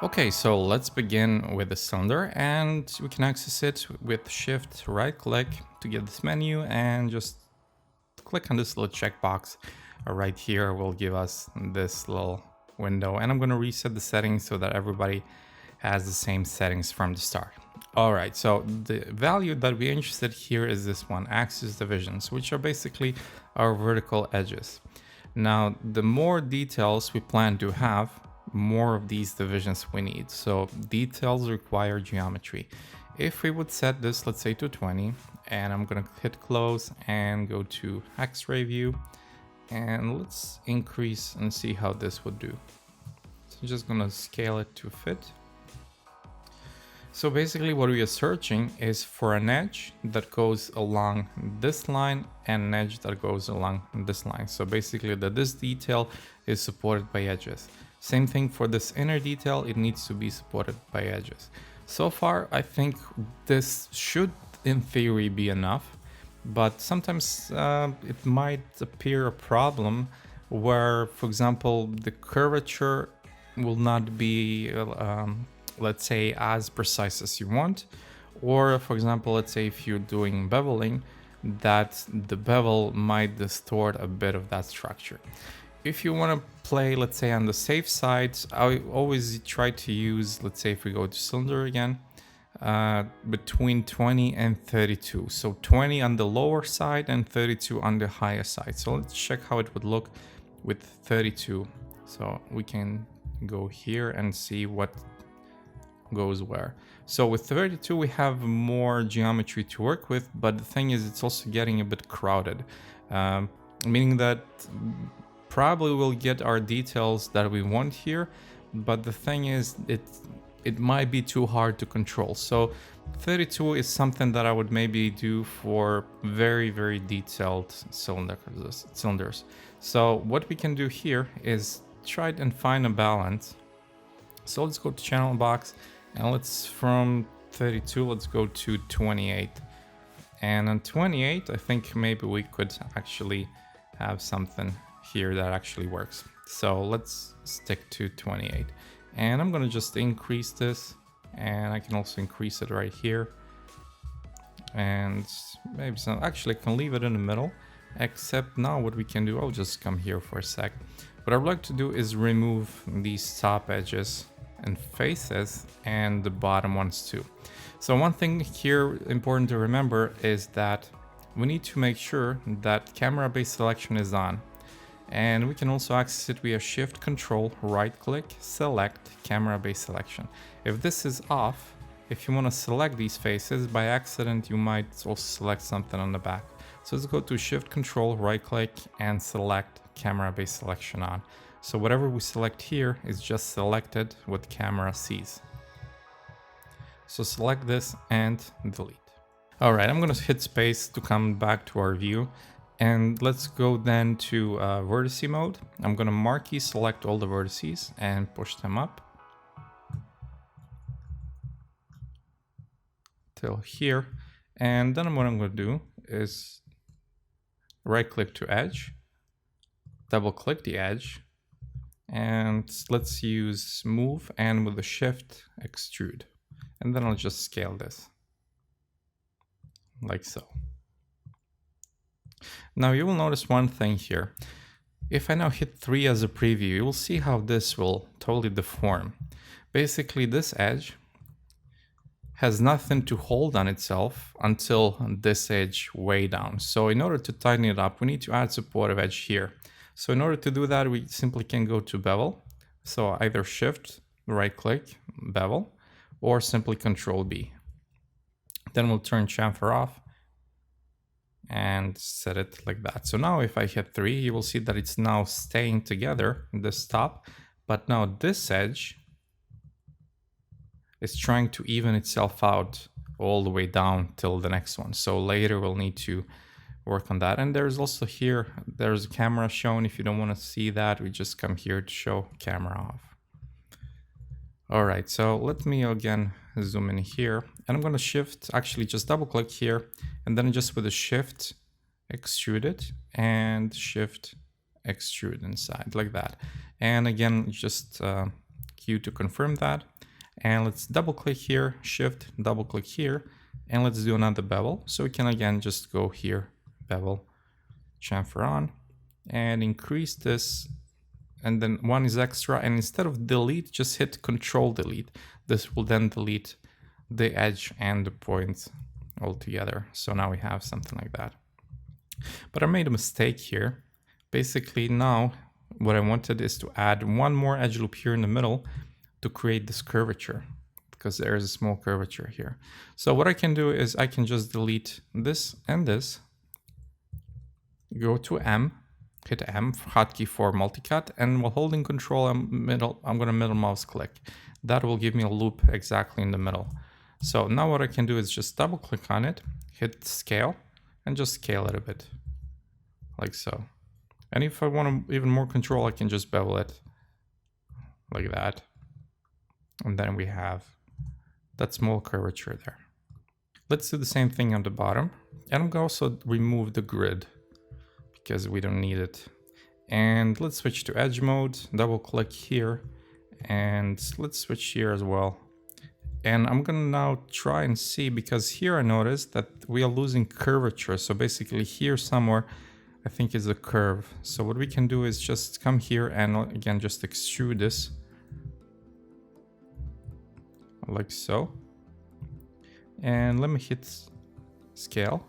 Okay, so let's begin with the cylinder, and we can access it with shift right click to get this menu, and just click on this little checkbox right here will give us this little window, and I'm going to reset the settings so that everybody has the same settings from the start. All right, so the value that we're interested here is this one, axis divisions, which are basically our vertical edges. Now, the more details we plan to have, more of these divisions we need. So details require geometry. If we would set this, let's say to 20, and I'm gonna hit close and go to X-ray view, and let's increase and see how this would do. So I'm just gonna scale it to fit. So basically what we are searching is for an edge that goes along this line and an edge that goes along this line. So basically this detail is supported by edges. Same thing for this inner detail, it needs to be supported by edges. So far, I think this should in theory be enough, but sometimes it might appear a problem where, for example, the curvature will not be let's say as precise as you want, or for example, let's say if you're doing beveling, that the bevel might distort a bit of that structure. If you want to play, let's say on the safe side, I always try to use, let's say if we go to cylinder again, between 20 and 32. So 20 on the lower side and 32 on the higher side. So let's check how it would look with 32. So we can go here and see what goes where. So with 32 we have more geometry to work with, but the thing is it's also getting a bit crowded, meaning that probably we'll get our details that we want here, but the thing is it might be too hard to control. So 32 is something that I would maybe do for very detailed cylinders. So what we can do here is try and find a balance. So let's go to channel box, and let's from 32, let's go to 28. And on 28, I think maybe we could actually have something here that actually works. So let's stick to 28. And I'm gonna just increase this, and I can also increase it right here. And maybe some, actually I can leave it in the middle, except now what we can do, I'll just come here for a sec. What I'd like to do is remove these top edges and faces and the bottom ones too. So one thing here important to remember is that we need to make sure that camera base selection is on, and we can also access it via shift control right click select camera base selection. If this is off, if you want to select these faces by accident, you might also select something on the back. So let's go to shift control right click and select camera base selection on. So whatever we select here is just selected what camera sees. So select this and delete. All right, I'm gonna hit space to come back to our view, and let's go then to vertice mode. I'm gonna marquee select all the vertices and push them up till here. And then what I'm gonna do is right click to edge, double click the edge, and let's use move, and with the shift extrude, and then I'll just scale this like so. Now you will notice one thing here. If I now hit 3 as a preview, you will see how this will totally deform. Basically this edge has nothing to hold on itself until this edge way down. So in order to tighten it up, we need to add supportive edge here. So in order to do that, we simply can go to bevel. So either shift, right click, bevel, or simply control B. Then we'll turn chamfer off and set it like that. So now if I hit 3, you will see that it's now staying together, this top, but now this edge is trying to even itself out all the way down till the next one. So later we'll need to work on that. And there's also here, there's a camera shown. If you don't want to see that, we just come here to show camera off. All right, so let me again zoom in here, and I'm going to shift, actually just double click here, and then just with a shift extrude it and shift extrude inside like that. And again, just Q to confirm that. And let's double click here, shift, double click here, and let's do another bevel. So we can again just go here, bevel, chamfer on, and increase this. And then one is extra, and instead of delete, just hit Control Delete. This will then delete the edge and the point altogether. So now we have something like that. But I made a mistake here. Basically now what I wanted is to add one more edge loop here in the middle to create this curvature, because there is a small curvature here. So what I can do is I can just delete this and this, go to M, hit M, hotkey for multicut, and while holding Control I'm gonna middle mouse click. That will give me a loop exactly in the middle. So now what I can do is just double click on it, hit scale, and just scale it a bit, like so. And if I want even more control, I can just bevel it like that. And then we have that small curvature there. Let's do the same thing on the bottom. And I'm gonna also remove the grid because we don't need it. And let's switch to edge mode, double click here, and let's switch here as well. And I'm gonna now try and see, because here I noticed that we are losing curvature. So basically here somewhere, I think is a curve. So what we can do is just come here and again, just extrude this like so. And let me hit scale.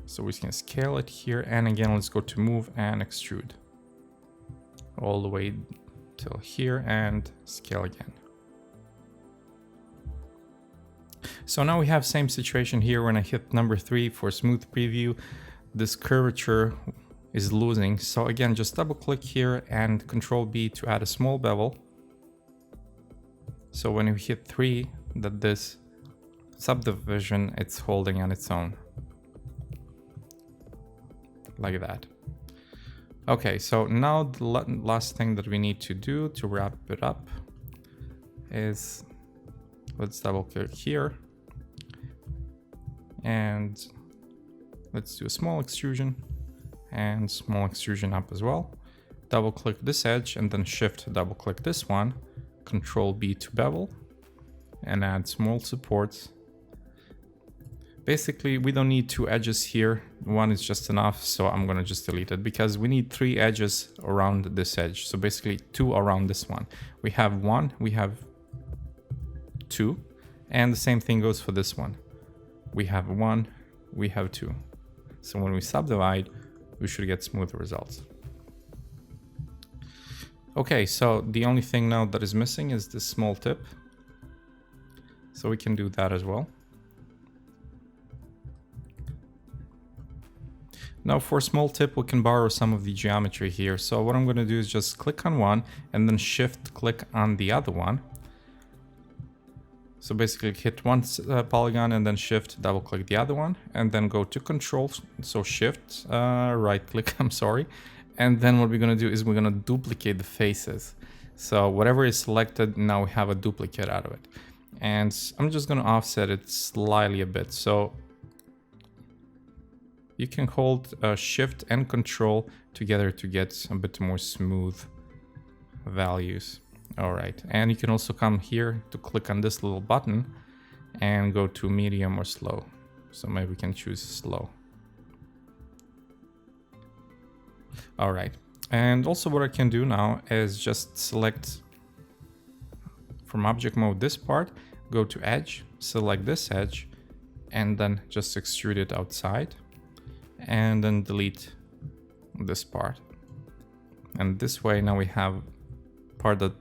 So we can scale it here. And again, let's go to move and extrude all the way till here and scale again. So now we have same situation here. When I hit number 3 for smooth preview, this curvature is losing. So again, just double click here and Control B to add a small bevel. So when you hit 3, that this subdivision, it's holding on its own. Like that. Okay, so now the last thing that we need to do to wrap it up is, let's double click here. And let's do a small extrusion and small extrusion up as well. Double click this edge and then shift double click this one, Control B to bevel, and add small supports. Basically, we don't need 2 edges here. One is just enough, so I'm gonna just delete it because we need 3 edges around this edge. So basically 2 around this one. We have 1, we have 2, and the same thing goes for this one. We have 1, we have 2. So when we subdivide, we should get smooth results. Okay, so the only thing now that is missing is this small tip. So we can do that as well. Now for small tip, we can borrow some of the geometry here. So what I'm going to do is just click on one and then shift click on the other one. So basically hit one polygon and then shift double click the other one and then go to control. So shift right click, I'm sorry. And then what we're going to do is we're going to duplicate the faces. So whatever is selected, now we have a duplicate out of it. And I'm just going to offset it slightly a bit. So you can hold shift and control together to get a bit more smooth values. All right, and you can also come here to click on this little button and go to medium or slow. So maybe we can choose slow. All right, and also what I can do now is just select from object mode this part, go to edge, select this edge, and then just extrude it outside, and then delete this part. And this way now we have part that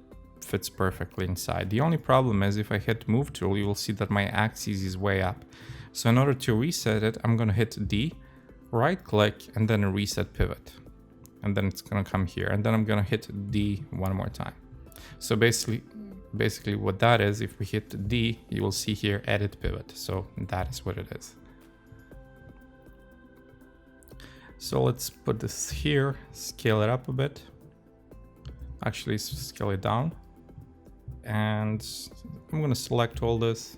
fits perfectly inside. The only problem is if I hit move tool, you will see that my axis is way up. So in order to reset it, I'm going to hit D, right click, and then reset pivot. And then it's going to come here. And then I'm going to hit D one more time. So basically what that is, if we hit D, you will see here edit pivot. So that is what it is. So let's put this here, scale it up a bit. Actually, scale it down. And I'm going to select all this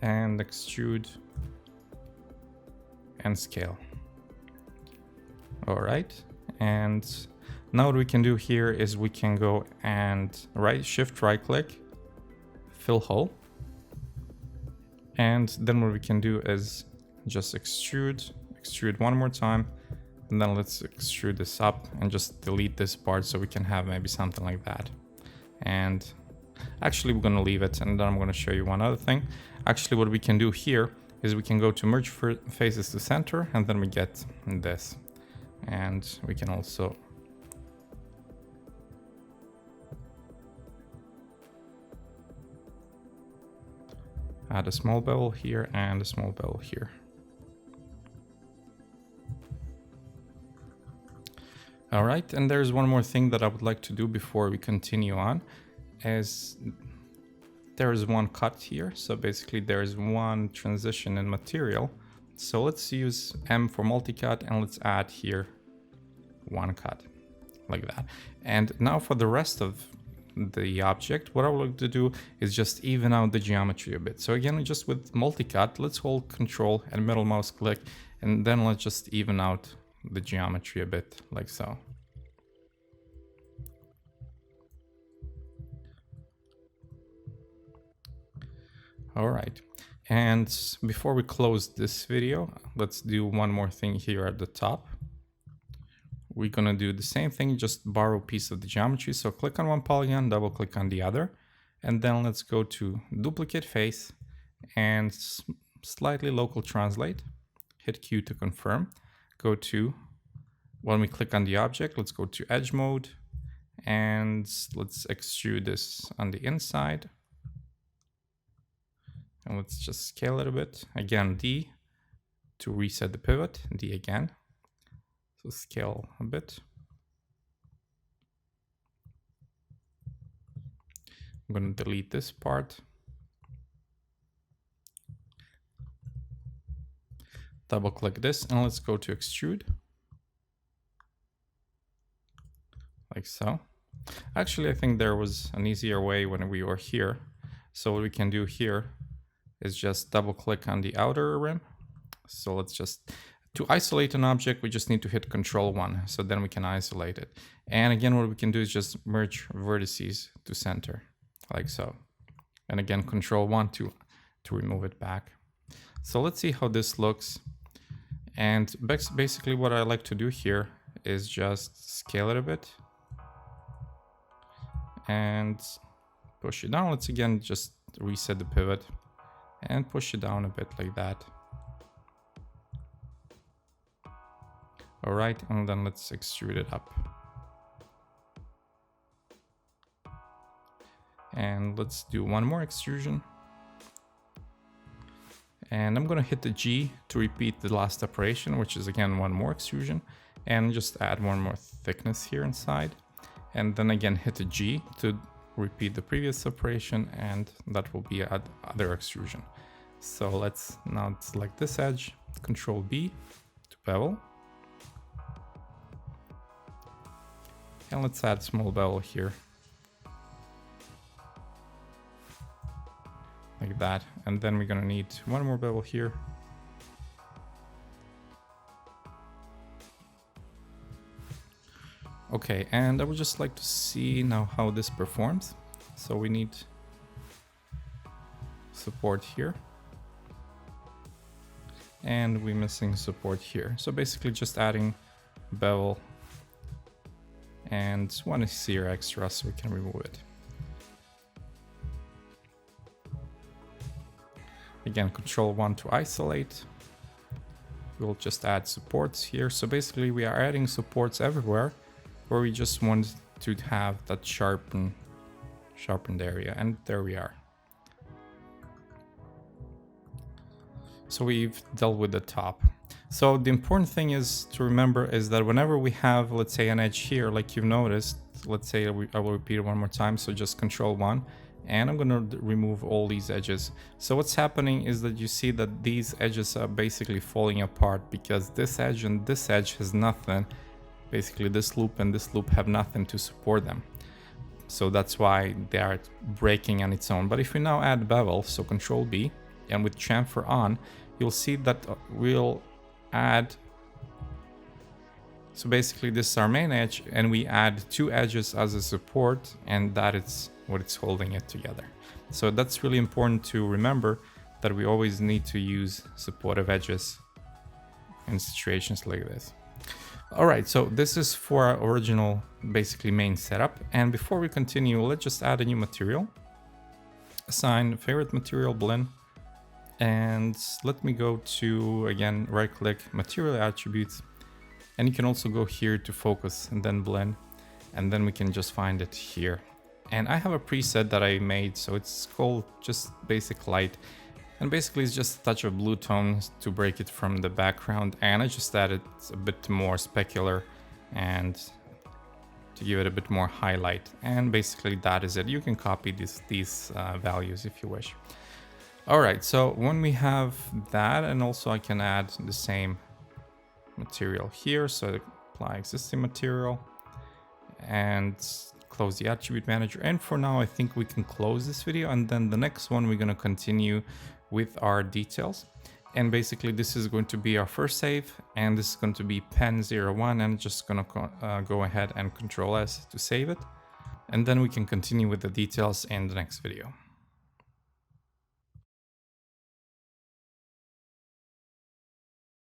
and extrude and scale. All right. And Now what we can do here is we can go and shift right click, fill hole. And then what we can do is just extrude one more time. And then let's extrude this up and just delete this part so we can have maybe something like that. And actually we're gonna leave it, and then I'm gonna show you one other thing. Actually what we can do here is we can go to merge faces to center, and then we get this. And we can also add a small bevel here and a small bevel here. All right, and there's one more thing that I would like to do before we continue on, is there is one cut here. So basically there is one transition in material. So let's use M for multi-cut, and let's add here one cut like that. And now for the rest of the object, what I would like to do is just even out the geometry a bit. So again, just with multi-cut, let's hold Control and middle mouse click, and then let's just even out the geometry a bit, like so. All right, and before we close this video, let's do one more thing here at the top. We're gonna do the same thing, just borrow a piece of the geometry. So click on one polygon, double click on the other, and then let's go to duplicate face and slightly local translate, hit Q to confirm. Go to, when we click on the object, let's go to edge mode, and let's extrude this on the inside. And let's just scale it a bit. Again, D to reset the pivot, D again. So scale a bit. I'm going to delete this part. Double click this, and let's go to extrude. Like so. Actually, I think there was an easier way when we were here. So what we can do here is just double click on the outer rim. So let's just, to isolate an object, we just need to hit Control 1. So then we can isolate it. And again, what we can do is just merge vertices to center, like so. And again, Control 1 to remove it back. So let's see how this looks. And basically what I like to do here is just scale it a bit and push it down. Let's again just reset the pivot and push it down a bit like that. All right, and then let's extrude it up. And let's do one more extrusion. And I'm gonna hit the G to repeat the last operation, which is again one more extrusion, and just add one more thickness here inside. And then again hit the G to repeat the previous operation, and that will be other extrusion. So let's now select this edge, Control B to bevel. And let's add small bevel here. Like that, and then we're gonna need one more bevel here. Okay, and I would just like to see now how this performs. So we need support here. And we're missing support here. So basically just adding bevel and one is here extra so we can remove it. Again, Control 1 to isolate. We'll just add supports here. So basically we are adding supports everywhere where we just want to have that sharpened area, and there we are. So we've dealt with the top. So the important thing is to remember is that whenever we have, let's say, an edge here, like you've noticed, let's say I will repeat it one more time. So just Control 1. And I'm going to remove all these edges. So what's happening is that you see that these edges are basically falling apart because this edge and this edge has nothing. Basically this loop and this loop have nothing to support them. So that's why they are breaking on its own. But if we now add bevel, so Control B, and with chamfer on, you'll see that we'll add So basically this is our main edge, and we add 2 edges as a support, and that is what it's holding it together. So that's really important to remember, that we always need to use supportive edges in situations like this. All right, so this is for our original, basically main setup. And before we continue, let's just add a new material. Assign favorite material blend. And let me go to, again, right click material attributes. And you can also go here to focus and then blend. And then we can just find it here. And I have a preset that I made, so it's called just basic light. And basically it's just a touch of blue tones to break it from the background. And I just added a bit more specular and to give it a bit more highlight. And basically that is it. You can copy these values if you wish. All right, so when we have that, and also I can add the same material here. So apply existing material and close the attribute manager. And for now, I think we can close this video. And then the next one, we're going to continue with our details. And basically this is going to be our first save, and this is going to be pen01, and just going to go ahead and Control S to save it. And then we can continue with the details in the next video.